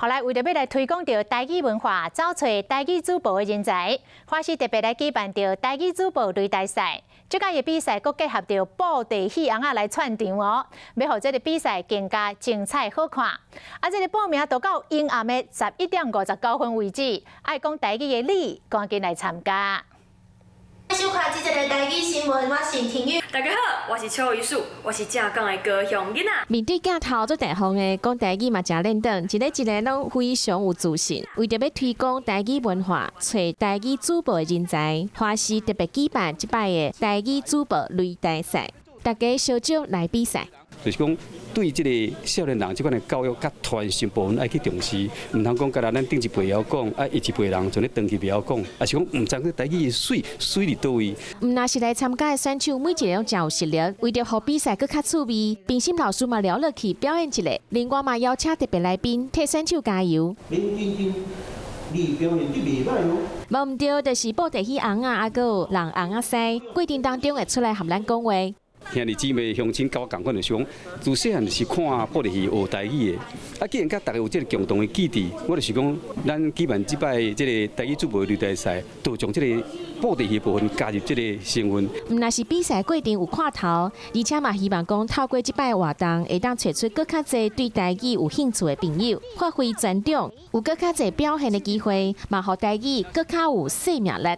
后来为着要来推广到台语文化，找找台语主播的人才，花市特别来举办到台语主播擂台赛。这届的比赛佫结合到布袋戏红仔来串场哦，要让这个比赛更加精彩好看。这个报名都到阴暗的11:59为止，爱讲台语的你，赶紧来参加。收看这个台语新闻，我是婷玉。大家好，我是邱玉树，我是正港的高雄囡仔。面对镜头做台风的讲台语嘛，真认真，一个拢非常有自信。为着要推广台语文化，找台语主播的人才，花市特别举办这摆的台语主播擂台赛，大家小招来比赛。就是讲，对这个少年人这款的教育甲传承部分爱去重视，唔通讲，甲咱顶一辈晓讲，一辈人从咧长期不晓讲，也是讲唔知个台语水伫倒位。唔那是来参加的选手，每一个拢真有实力，为着让比赛更较趣味，评审老师嘛聊落去表演一下，另外嘛邀请特别来宾替选手加油。你表演得袂歹哦。无唔对，就是布袋戏红啊，个有人红啊西，过程当中会出来和咱讲话。兄弟姊妹、乡亲甲我共款，就是讲，自细汉就是看布袋戏学台语的。既然甲大家有这个共同的基地，我就是讲，咱举办这摆这个台语主播擂台赛，都将这个布袋戏部分加入这个成分。唔那是比赛过程有看头，而且嘛希望讲透过这摆活动，会当找出更较侪对台语有兴趣的朋友，发挥全长，有更较侪表现的机会，嘛，让台语更较有生命力。